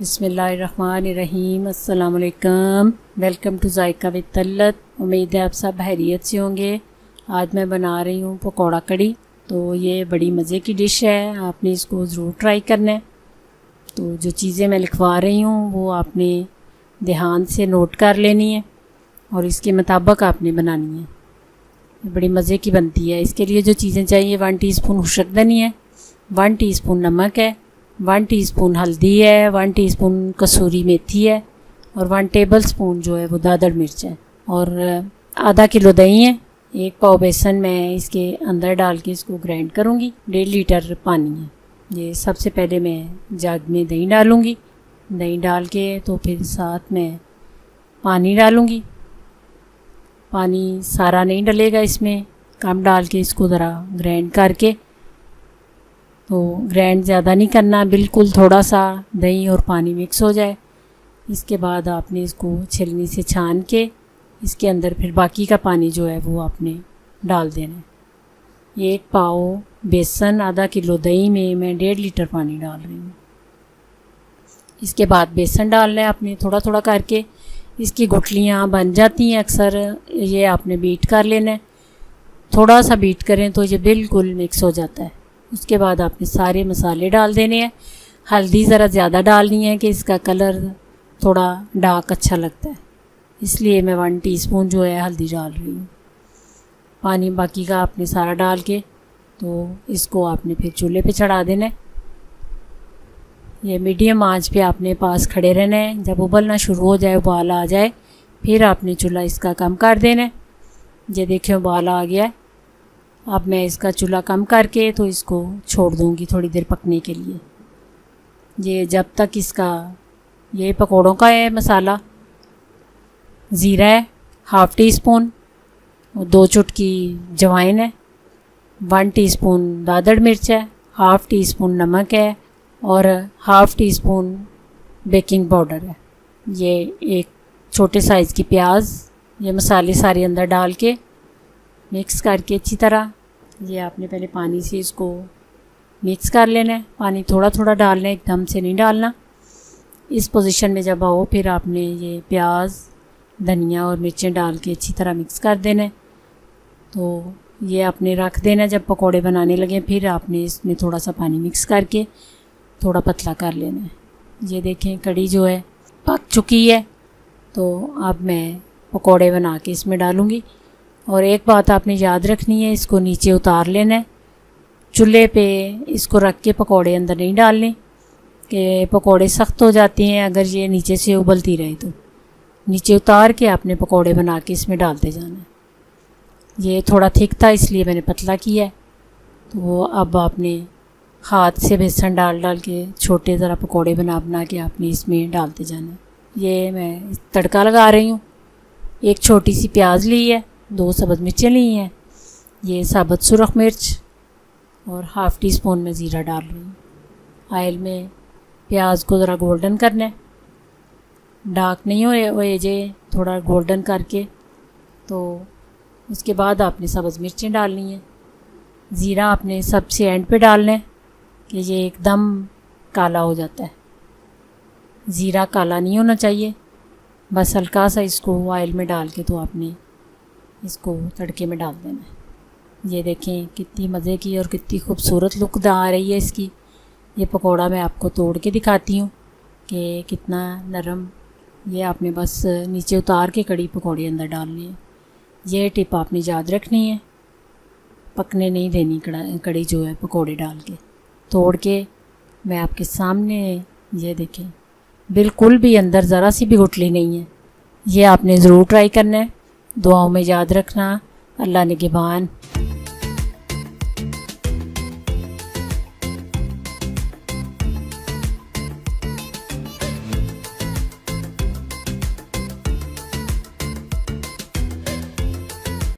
बिस्मिल्लाहिर्रहमानिर्रहीम। अस्सलाम वालेकुम। Welcome to JICA with तल्लत। उम्मीद है आप सब खैरियत से होंगे। आज मैं बना रही हूँ पकौड़ा कड़ी। तो ये बड़ी मज़े की डिश है, आपने इसको ज़रूर ट्राई करना है। तो जो चीज़ें मैं लिखवा रही हूँ वो आपने ध्यान से नोट कर लेनी है और इसके मुताबिक आपने बनानी है। बड़ी मज़े की बनती है। इसके लिए जो चीज़ें चाहिए 1 टीस्पून खुशक धनी है, 1 टीस्पून नमक है, 1 टीस्पून हल्दी है, 1 टीस्पून कसूरी मेथी है और 1 टेबलस्पून जो है वो दादड़ मिर्च है और आधा किलो दही है। 1 पाव बेसन मैं इसके अंदर डाल के इसको ग्राइंड करूँगी। 1.5 लीटर पानी है। ये सबसे पहले मैं जग में दही डालूँगी। दही डाल के तो फिर साथ में पानी डालूँगी। पानी सारा नहीं डलेगा, इसमें कम डाल के इसको ज़रा ग्राइंड करके, तो ग्राइंड ज़्यादा नहीं करना, बिल्कुल थोड़ा सा दही और पानी मिक्स हो जाए। इसके बाद आपने इसको छलनी से छान के इसके अंदर फिर बाकी का पानी जो है वो आपने डाल देना है। 1 पाव बेसन, आधा किलो दही में मैं 1.5 लीटर पानी डाल रही हूँ। इसके बाद बेसन डालना है आपने थोड़ा थोड़ा करके। इसकी गुठलियाँ बन जाती हैं अक्सर, ये आपने बीट कर लेना है। थोड़ा सा बीट करें तो ये बिल्कुल मिक्स हो जाता है। उसके बाद आपने सारे मसाले डाल देने हैं। हल्दी ज़रा ज़्यादा डालनी है कि इसका कलर थोड़ा डार्क अच्छा लगता है, इसलिए मैं 1 टीस्पून जो है हल्दी डाल रही हूँ। पानी बाकी का आपने सारा डाल के तो इसको आपने फिर चूल्हे पे चढ़ा देना है। ये मीडियम आंच पे आपने पास खड़े रहना है। जब उबलना शुरू हो जाए, उबाल आ जाए, फिर आपने चूल्हा इसका कम कर देना है। ये देखिए उबाल आ गया है। अब मैं इसका चूल्हा कम करके तो इसको छोड़ दूँगी थोड़ी देर पकने के लिए। ये जब तक इसका, ये पकौड़ों का है मसाला, ज़ीरा है 1/2 टीस्पून, 2 चुटकी जवाइन है, 1 टीस्पून दादड़ मिर्च है, 1/2 टीस्पून नमक है और 1/2 टीस्पून बेकिंग पाउडर है। ये एक छोटे साइज़ की प्याज, ये मसाले सारे अंदर डाल के मिक्स करके अच्छी तरह, ये आपने पहले पानी से इसको मिक्स कर लेना है। पानी थोड़ा थोड़ा डालना है, एकदम से नहीं डालना। इस पोजीशन में जब आओ फिर आपने ये प्याज, धनिया और मिर्चें डाल के अच्छी तरह मिक्स कर देना है। तो ये आपने रख देना। जब पकोड़े बनाने लगे फिर आपने इसमें थोड़ा सा पानी मिक्स करके थोड़ा पतला कर लेना है। ये देखें कड़ी जो है पक चुकी है। तो अब मैं पकोड़े बना के इसमें डालूँगी। और एक बात आपने याद रखनी है, इसको नीचे उतार लेना है। चूल्हे पे इसको रख के पकोड़े अंदर नहीं डालने कि पकोड़े सख्त हो जाते हैं अगर ये नीचे से उबलती रहे। तो नीचे उतार के आपने पकोड़े बना के इसमें डालते जाना है। ये थोड़ा थिक था इसलिए मैंने पतला किया है। तो अब आपने हाथ से बेसन डाल डाल के छोटे ज़रा पकोड़े बना के आपने इसमें डालते जाना है। ये मैं तड़का लगा रही हूँ। 1 छोटी सी प्याज ली है, 2 सब्ज़ मिर्चें ली हैं, ये साबुत सुरख मिर्च और 1/2 टीस्पून में ज़ीरा डाल रही हूँ। ऑयल में प्याज को ज़रा गोल्डन करना है, डार्क नहीं हो ये थोड़ा गोल्डन करके। तो उसके बाद आपने सब्ज़ मिर्चें डालनी है। ज़ीरा आपने सबसे एंड पे डालना है कि ये एकदम काला हो जाता है। ज़ीरा काला नहीं होना चाहिए, बस हल्का सा इसको ऑयल में डाल के तो आपने इसको तड़के में डाल देना है। ये देखें कितनी मज़े की और कितनी खूबसूरत लुक आ रही है इसकी। ये पकोड़ा मैं आपको तोड़ के दिखाती हूँ कि कितना नरम। ये आपने बस नीचे उतार के कड़ी पकोड़े अंदर डालनी है। ये टिप आपने याद रखनी है, पकने नहीं देनी कड़ी जो है पकोड़े डाल के। तोड़ के मैं आपके सामने, ये देखें बिल्कुल भी अंदर ज़रा सी भी गुठली नहीं है। ये आपने ज़रूर ट्राई करना है। दुआओं में याद रखना। अल्लाह निगहबान।